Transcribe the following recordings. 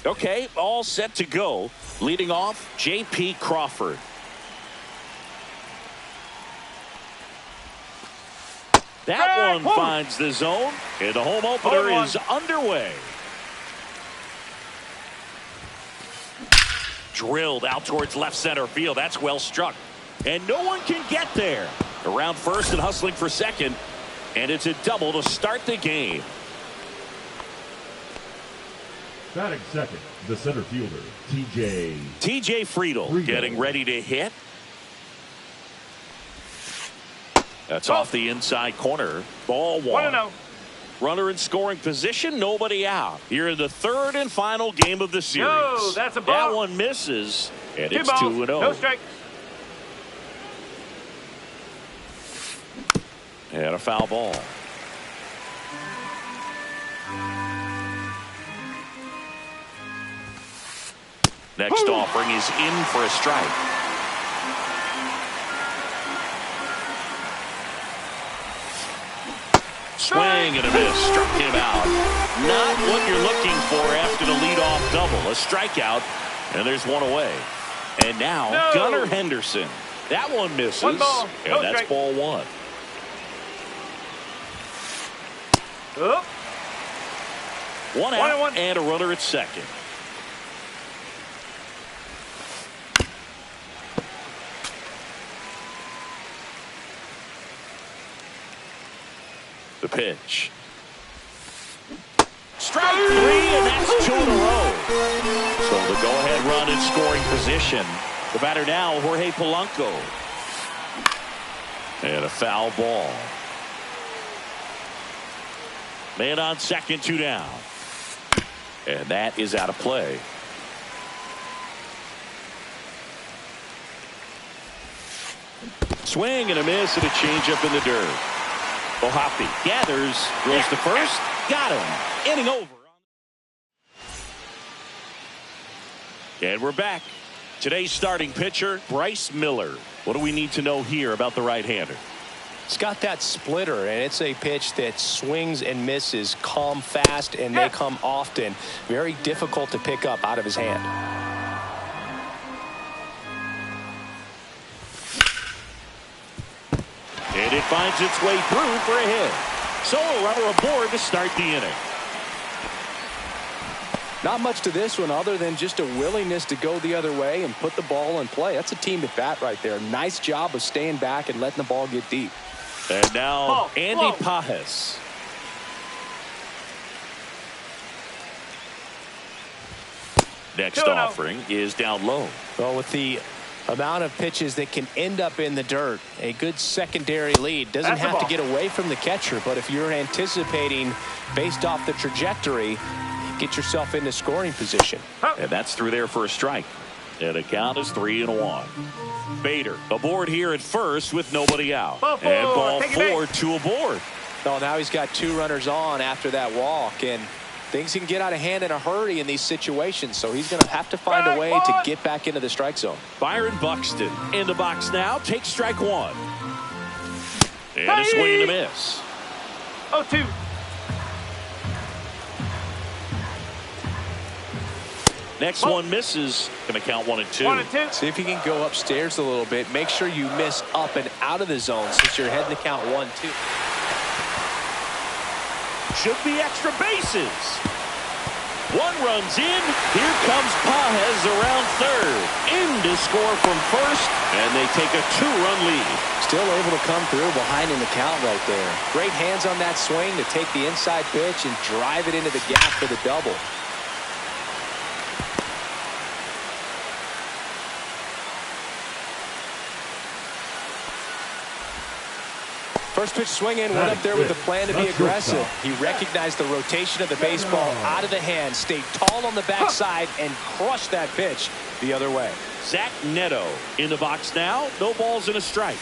Okay, all set to go. Leading off, J.P. Crawford. That one finds the zone, and the home opener is underway. Drilled out towards left center field. That's well struck. And no one can get there. Around first and hustling for second. And it's a double to start the game. Batting second, the center fielder, TJ Friedl getting ready to hit. That's off the inside corner. Ball one. 1-0. Runner in scoring position, nobody out. Here in the third and final game of the series. No, that's a ball. That one misses, and Two it's balls, 2-0. no strike. And a foul ball. Next offering is in for a strike. Swing and a miss. Struck him out. Not what you're looking for after the leadoff double. A strikeout, and there's one away. And now Gunnar Henderson. That one misses. One ball, and no that's strike. ball one. One out and a runner at second. The pitch. Strike three, and that's two in a row. So the go-ahead run in scoring position. The batter now, Jorge Polanco. And a foul ball. Man on second, 2 down. And that is out of play. Swing and a miss and a changeup in the dirt. Ohapi gathers, throws to first, got him. Inning over. And we're back. Today's starting pitcher, Bryce Miller. What do we need to know here about the right-hander? It's got that splitter, and it's a pitch that swings and misses, come fast, and they come often. Very difficult to pick up out of his hand. And it finds its way through for a hit. So a runner aboard to start the inning. Not much to this one other than just a willingness to go the other way and put the ball in play. That's a team at bat right there. Nice job of staying back and letting the ball get deep. And now Andy Pajes. Next offering is down low. Well, with the amount of pitches that can end up in the dirt, a good secondary lead. Doesn't have to get away from the catcher, but if you're anticipating based off the trajectory, get yourself into scoring position. And that's through there for a strike. And the count is 3-1. Bader aboard here at first with nobody out. Ball four. And ball Take it 4, back. 2 aboard. Well, now he's got 2 runners on after that walk, and things can get out of hand in a hurry in these situations, so he's going to have to find a way to get back into the strike zone. Byron Buxton in the box now. Takes strike 1. And a swing and a miss. 0-2. Next one misses. Going to count 1 and 2. 1 and 2. See if you can go upstairs a little bit. Make sure you miss up and out of the zone since you're heading to count 1-2. Should be extra bases. One runs in. Here comes Pajes around third. In to score from first, and they take a 2-run lead. Still able to come through behind in the count right there. Great hands on that swing to take the inside pitch and drive it into the gap for the double. First pitch swinging, went up there with a plan to be aggressive. He recognized the rotation of the baseball out of the hand, stayed tall on the backside, and crushed that pitch the other way. Zach Neto in the box now. No balls and a strike.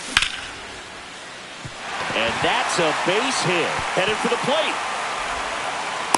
And that's a base hit. Headed for the plate.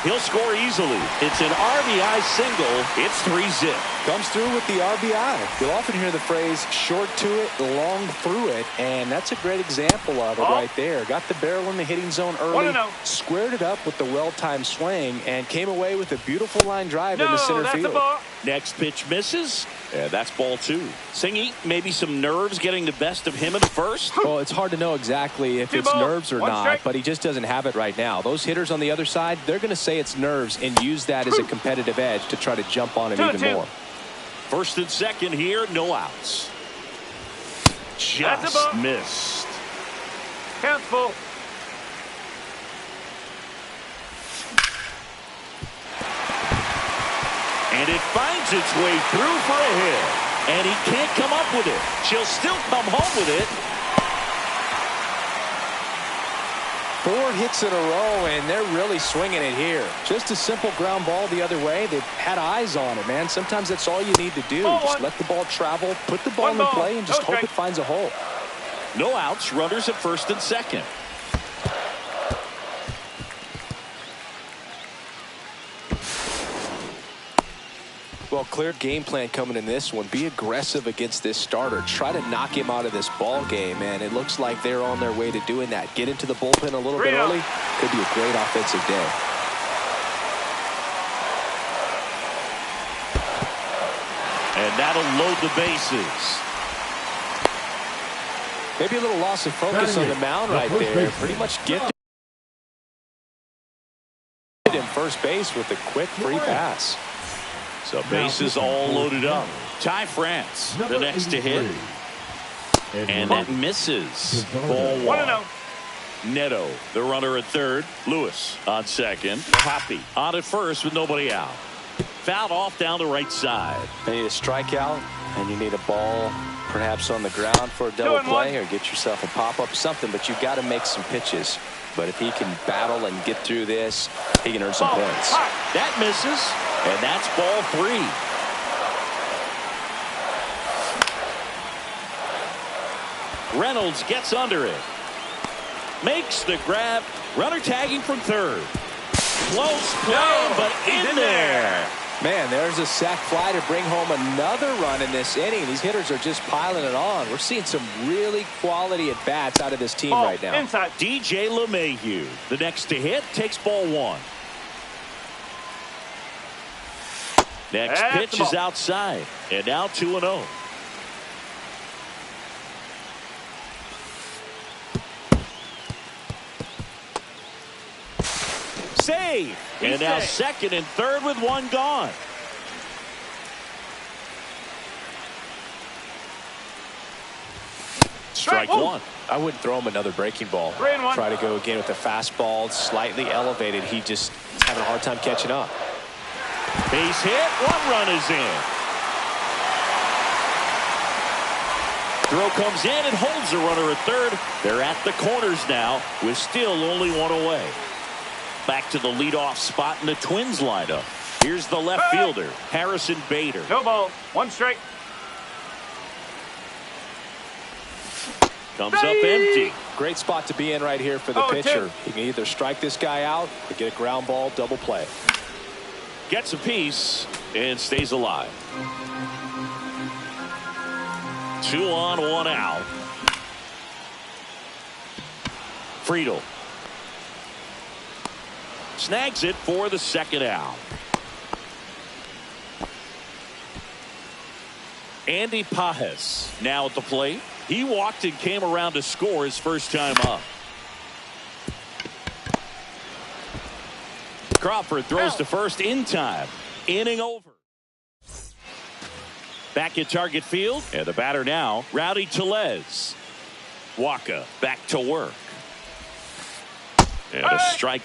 He'll score easily. It's an RBI single. It's 3-zip. Comes through with the RBI. You'll often hear the phrase short to it, long through it, and that's a great example of it right there. Got the barrel in the hitting zone early, squared it up with the well-timed swing, and came away with a beautiful line drive into center field. Next pitch misses. Yeah, that's ball 2. Singy, maybe some nerves getting the best of him in the first? Well, it's hard to know exactly if it's nerves or not, but he just doesn't have it right now. Those hitters on the other side, they're going to say it's nerves and use that as a competitive edge to try to jump on him even more. First and second here, no outs. Just missed. Count full. And it finds its way through for a hit. And he can't come up with it. She'll still come home with it. 4 hits in a row, and they're really swinging it here. Just a simple ground ball the other way. They've had eyes on it, man. Sometimes that's all you need to do. Just let the ball travel, put the ball in play, and just hope it finds a hole. No outs, runners at first and second. Well, clear game plan coming in this one. Be aggressive against this starter. Try to knock him out of this ball game, and it looks like they're on their way to doing that. Get into the bullpen a little bit early. Could be a great offensive day. And that'll load the bases. Maybe a little loss of focus on the mound right there. Pretty much gifted him first base with a quick free pass. So bases all loaded up. Ty France, the next to hit. And that misses. Ball 1. Neto, the runner at third. Lewis on second. Hoppy on at first with nobody out. Fouled off down the right side. You need a strikeout, and you need a ball perhaps on the ground for a double play, or get yourself a pop-up, something, but you've got to make some pitches. But if he can battle and get through this, he can earn some points. That misses, and that's ball 3. Reynolds gets under it. Makes the grab. Runner tagging from third. Close play, but in there. Man, there's a sac fly to bring home another run in this inning. These hitters are just piling it on. We're seeing some really quality at-bats out of this team right now. Inside. DJ LeMahieu, the next to hit, takes ball 1. Next pitch is outside, and now 2-0. Save. And now second and third with 1 gone. Strike 1. I wouldn't throw him another breaking ball. Try to go again with a fastball, slightly elevated. He just is having a hard time catching up. Base hit. 1 run is in. Throw comes in and holds the runner at third. They're at the corners now with still only 1 away. Back to the leadoff spot in the Twins lineup. Here's the left fielder, Harrison Bader. No ball. 1 strike. Comes up empty. Great spot to be in right here for the pitcher. He can either strike this guy out or get a ground ball, double play. Gets a piece and stays alive. 2 on, 1 out. Friedel snags it for the second out. Andy Pajes now at the plate. He walked and came around to score his first time up. Crawford throws to first in time. Inning over. Back at target field, and the batter now, Rowdy Tellez. Waka back to work. And a strike.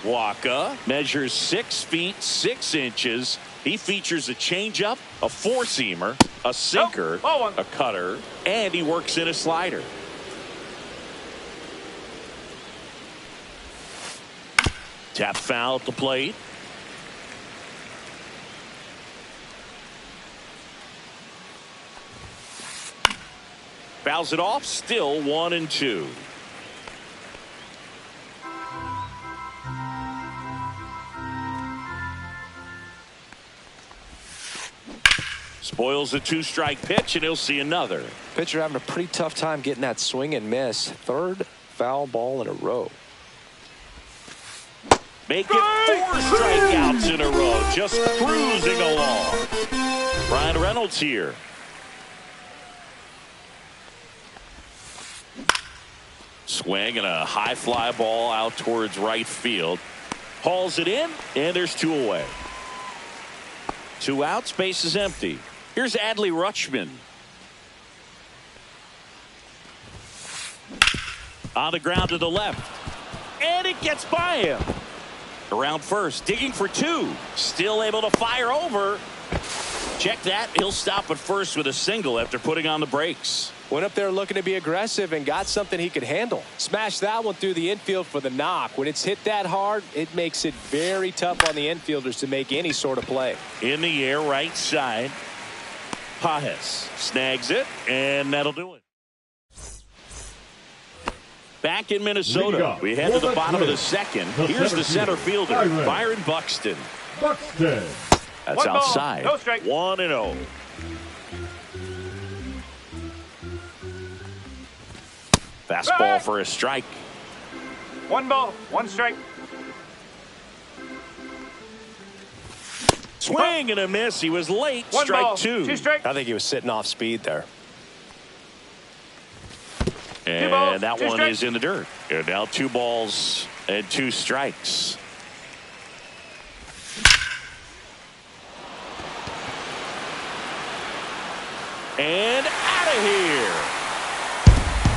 Waka measures 6 feet 6 inches. He features a changeup, a 4-seamer, a sinker, a cutter, and he works in a slider. Tap foul at the plate. Fouls it off, still 1-2. Spoils the 2-strike pitch, and he'll see another. Pitcher having a pretty tough time getting that swing and miss. Third foul ball in a row. Make it 4 strikeouts in a row. Just cruising along. Brian Reynolds here. Swing and a high fly ball out towards right field. Hauls it in, and there's 2 away. 2 outs, base is empty. Here's Adley Rutschman. On the ground to the left. And it gets by him. Around first, digging for 2. Still able to fire over. Check that. He'll stop at first with a single after putting on the brakes. Went up there looking to be aggressive and got something he could handle. Smashed that one through the infield for the knock. When it's hit that hard, it makes it very tough on the infielders to make any sort of play. In the air, right side. Pajes snags it, and that'll do it. Back in Minnesota, we head to the bottom of the second. Here's the center fielder, Byron Buxton. That's outside. 1-0. Fastball for a strike. 1 ball, 1 strike. Swing and a miss. He was late. 1 strike ball, 2. 2 strikes. I think he was sitting off speed there. And balls, that 2 one strikes. is in the dirt. And now 2 balls and 2 strikes. And out of here.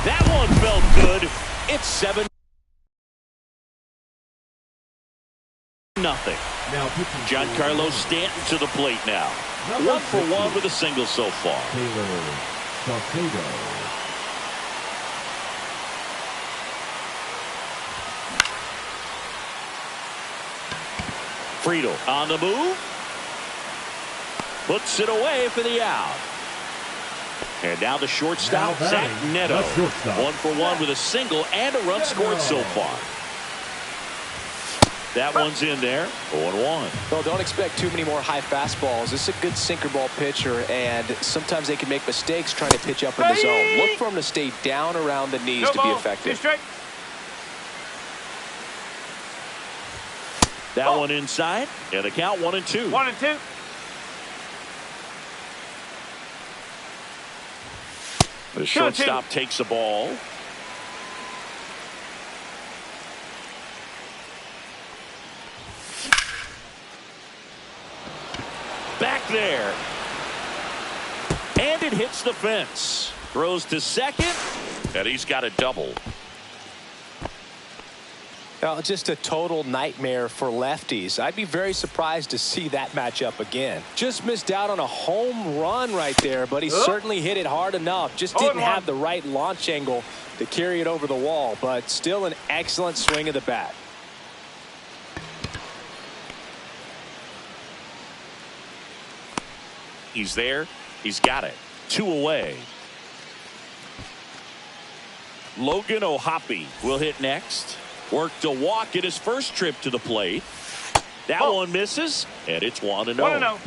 That one felt good. It's 7-0. Giancarlo Stanton to the plate now. 1 for 1 with a single so far. Friedel on the move. Puts it away for the out. And now the shortstop, Zach Neto. 1 for 1 with a single and a run scored so far. That one's in there. 0-1. Well, don't expect too many more high fastballs. This is a good sinker ball pitcher, and sometimes they can make mistakes trying to pitch up in the zone. Look for him to stay down around the knees to be effective. That one inside, and the count 1-2. 1-2. The shortstop takes the ball. Back there. And it hits the fence. Throws to second, and he's got a double. Well, just a total nightmare for lefties. I'd be very surprised to see that matchup again. Just missed out on a home run right there, but he certainly hit it hard enough. Just didn't have the right launch angle to carry it over the wall, but still an excellent swing of the bat. He's there. He's got it. 2 away. Logan O'Hoppe will hit next. Worked a walk in his first trip to the plate. That one misses, and it's 1-0. 1-0.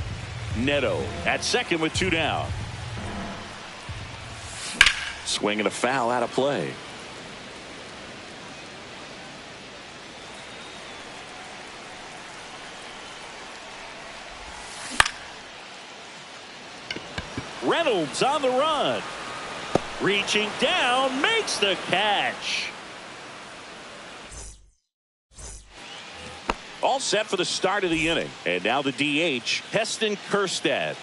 Neto at second with 2 down. Swing and a foul out of play. Reynolds on the run. Reaching down, makes the catch. All set for the start of the inning. And now the DH, Heston Kjerstad.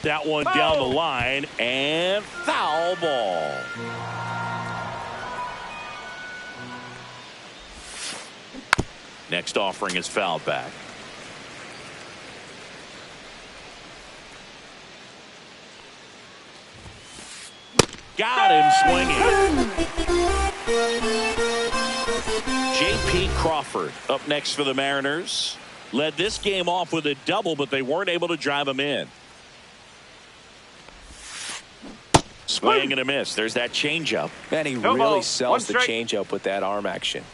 That one down the line, and foul ball. Next offering is fouled back. Got him swinging. J.P. Crawford up next for the Mariners. Led this game off with a double, but they weren't able to drive him in. Swing and a miss. There's that changeup. Man, he really sells the changeup with that arm action.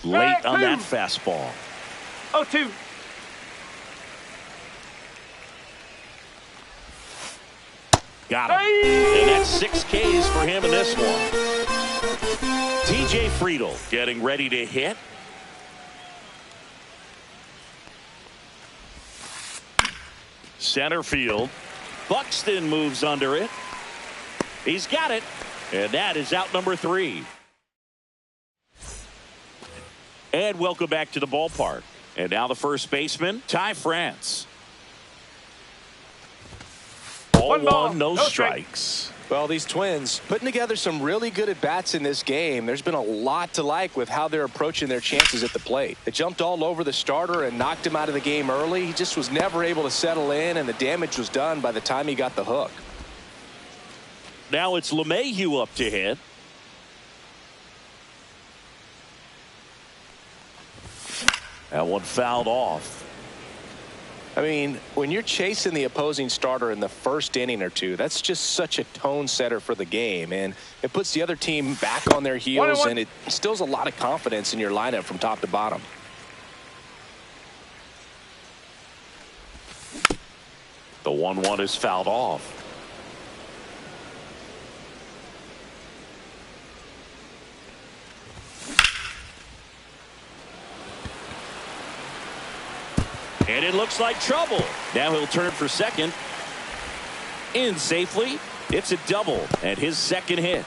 Late on that fastball. 0-2. Got him. And that's 6 Ks for him in this one. TJ Friedel getting ready to hit. Center field. Buxton moves under it. He's got it. And that is out number 3. And welcome back to the ballpark. And now the first baseman, Ty France. One ball, no strikes. Well, these Twins putting together some really good at-bats in this game. There's been a lot to like with how they're approaching their chances at the plate. They jumped all over the starter and knocked him out of the game early. He just was never able to settle in, and the damage was done by the time he got the hook. Now it's LeMahieu up to hit. That one fouled off. I mean, when you're chasing the opposing starter in the first inning or two, that's just such a tone setter for the game, and it puts the other team back on their heels, and it instills a lot of confidence in your lineup from top to bottom. The 1-1 is fouled off. And it looks like trouble. Now he'll turn for second. In safely. It's a double and his second hit.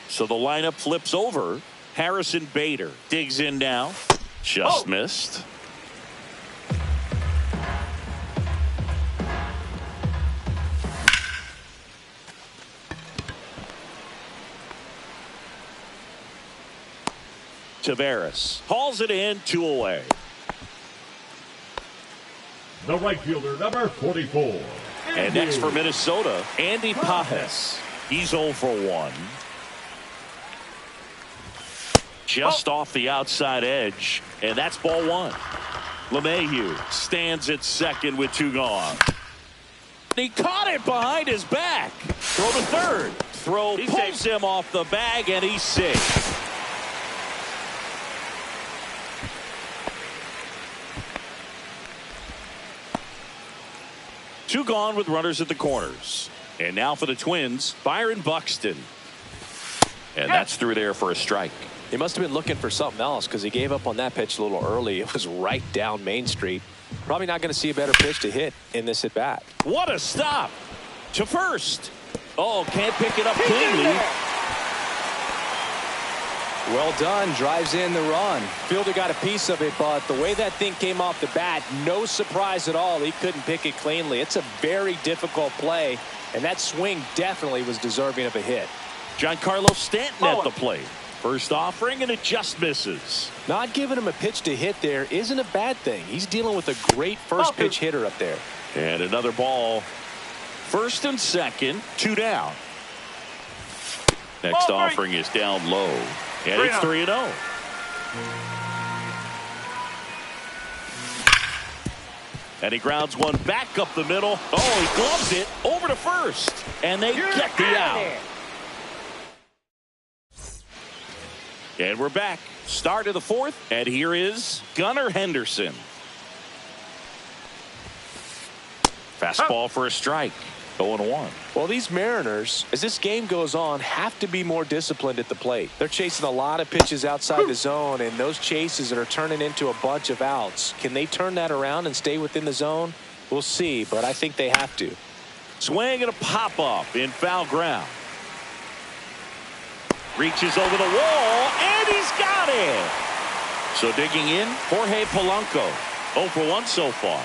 So the lineup flips over. Harrison Bader digs in now. Just missed. Tavares hauls it in, 2 away. The right fielder, number 44. And next for Minnesota, Andy Pajes. He's 0 for 1. Just off the outside edge, and that's ball 1. LeMahieu stands at second with 2 gone. He caught it behind his back. Throw to third. Throw pulls him off the bag, and he's safe. Two gone with runners at the corners. And now for the Twins, Byron Buxton. And that's through there for a strike. He must have been looking for something else because he gave up on that pitch a little early. It was right down Main Street. Probably not going to see a better pitch to hit in this at-bat. What a stop to first. Oh, can't pick it up cleanly. Well done. Drives in the run. Fielder got a piece of it, but the way that thing came off the bat, no surprise at all. He couldn't pick it cleanly. It's a very difficult play, and that swing definitely was deserving of a hit. Giancarlo Stanton at the plate. First offering, and it just misses. Not giving him a pitch to hit there isn't a bad thing. He's dealing with a great first pitch hitter up there. And another ball. First and second, 2 down. Next offering is down low. And it's 3-0. And he grounds one back up the middle. Oh, he gloves it over to first. And they get the out. And we're back. Start of the 4th. And here is Gunnar Henderson. Fastball for a strike. 0-1. Well, these Mariners, as this game goes on, have to be more disciplined at the plate. They're chasing a lot of pitches outside the zone, and those chases are turning into a bunch of outs. Can they turn that around and stay within the zone? We'll see, but I think they have to. Swing and a pop-up in foul ground. Reaches over the wall, and he's got it. So digging in, Jorge Polanco. 0 for 1 so far.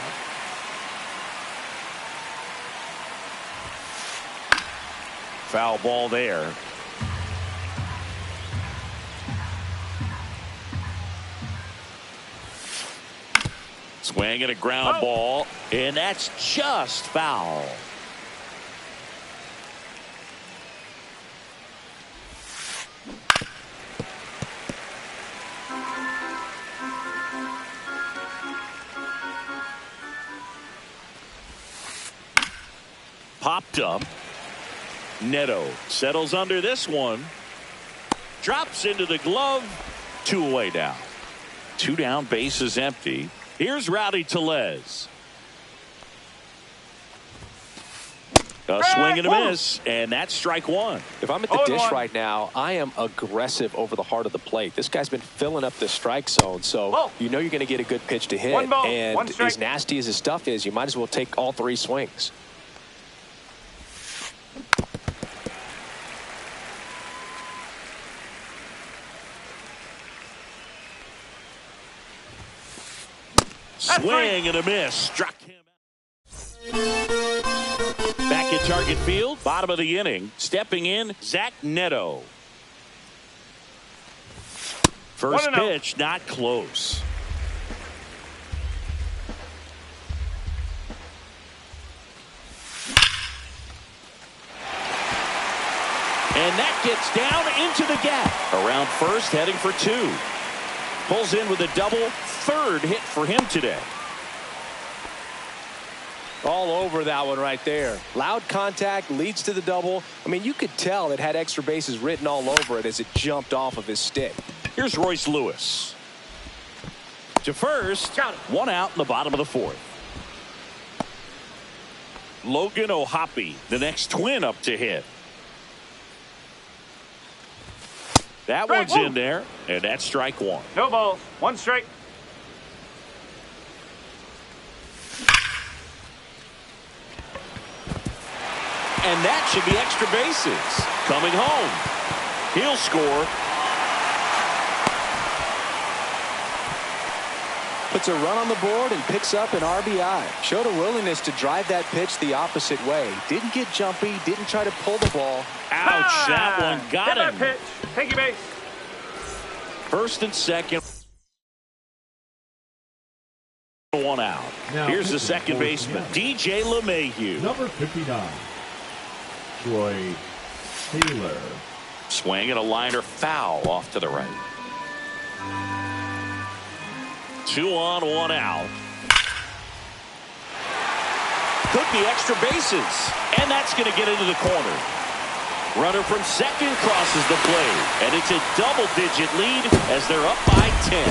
Foul ball there. Swing and a ground ball, and that's just foul. Popped up. Neto settles under this one. Drops into the glove. 2 away now. 2 down, base is empty. Here's Rowdy Tellez. A swing and a miss, and that's strike 1. If I'm at the dish right now, I am aggressive over the heart of the plate. This guy's been filling up the strike zone, so you know you're going to get a good pitch to hit. And as nasty as his stuff is, you might as well take all 3 swings. Swing and a miss. Struck him out. Back at Target Field, bottom of the inning. Stepping in, Zach Neto. First pitch, not close. And that gets down into the gap. Around first, heading for 2. Pulls in with a double. 3rd hit for him today. All over that one right there. Loud contact leads to the double. I mean, you could tell it had extra bases written all over it as it jumped off of his stick. Here's Royce Lewis. To first. 1 out in the bottom of the 4th. Logan O'Hoppe, the next twin up to hit. That one's in there, and that's strike 1. No balls. 1 strike. And that should be extra bases. Coming home. He'll score. Puts a run on the board and picks up an RBI. Showed a willingness to drive that pitch the opposite way. Didn't get jumpy. Didn't try to pull the ball. Ouch. That one got him. Pitch. Take your base. First and second. 1 out. Now here's the second baseman, DJ LeMahieu. Number 59, Troy Taylor. Swing and a liner foul off to the right. 2 on, 1 out. Could be extra bases. And that's going to get into the corner. Runner from second crosses the plate. And it's a double-digit lead as they're up by 10.